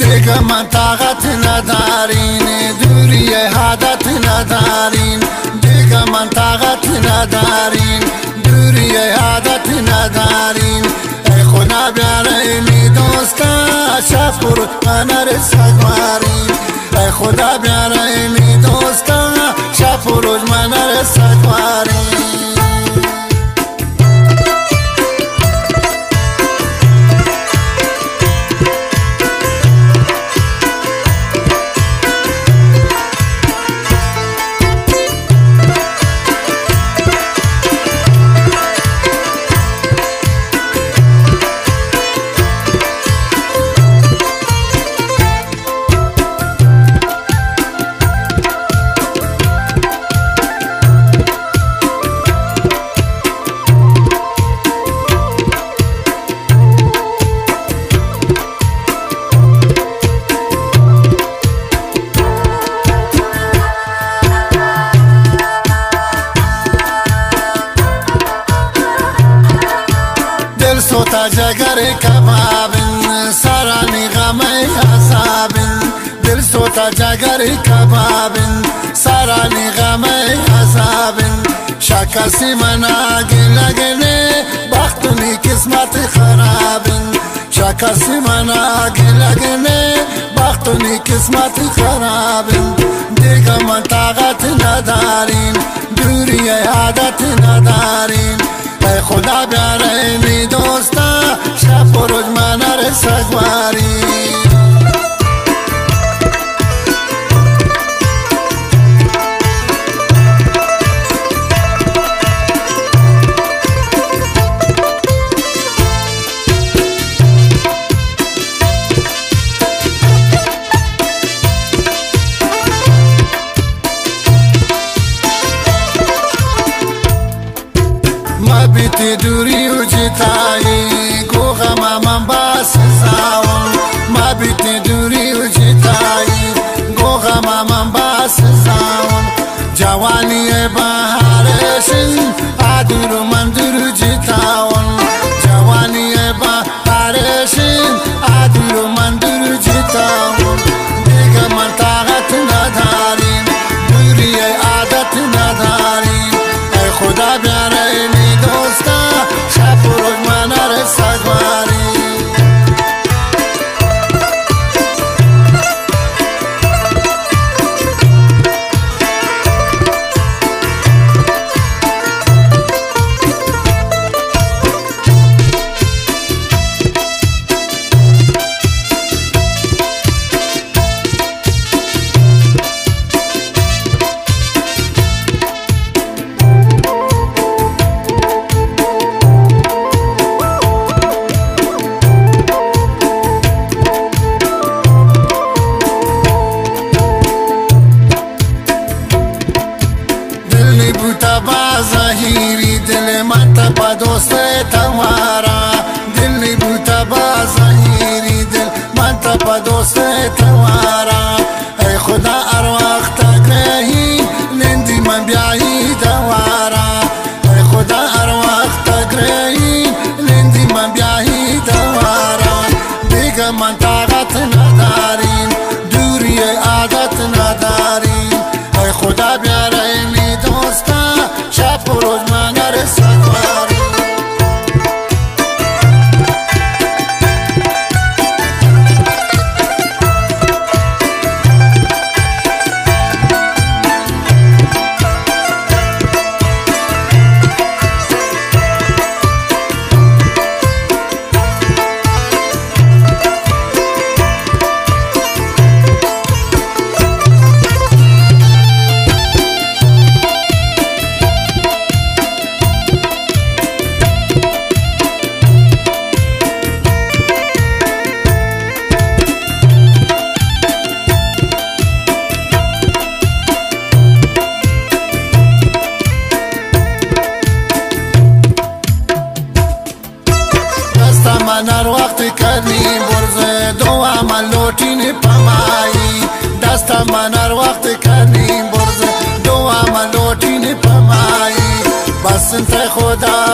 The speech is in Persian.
دیگه من طاقت ندارین، دوری عادت ندارین. دیگه من طاقت ندارین، دوری عادت ندارین. ای خدا بیارین دوستا شب خروج من رسگوارین. ای خدا بیارین دوستا شب خروج من رسگوارین. سوتا جگر کبابن سرانی غم عذابن. دل سوتا جگر کبابن سرانی غم عذابن. شکستی منا گلگنه بختونی قسمت خرابن. شکستی منا گلگنه بختونی قسمت خرابن. دیگه من طاقت ندارین، دوری عادت ندارین. ای خدا بیارین دوستا شب خروج من رسگوارین. بیتی دوری و جتایی گوغا من باس زاون. ما بیتی دوری و جتایی گوغا من باس زاون. جوانی بهارشن عدور من دور جتاون. جوانی بهارشن عدور من دور جتاون. دیگه من طاقت ندارین، دوری عادت ندارین. ای خدا بیارین دوستا شب خروج من رسگوارین. بوتا با ظاهری دل من تا با دوست توارا. دل بوتا با ظاهری دل من تا با دوست توارا. ای خدا ارواح تگرهی لندی من بیایی دوارا. ای خدا ارواح تگرهی لندی من بیایی دوارا. دیگه من طاقت ندارین، دوری عادت ندارین. ای خدا بیارین دوستا شب خروج من رسگوارین. من هر وقت کردیم برزه دو عمل لوٹین پمایی. دست من هر وقت کردیم برزه دو عمل لوٹین پمایی. بس انت خدا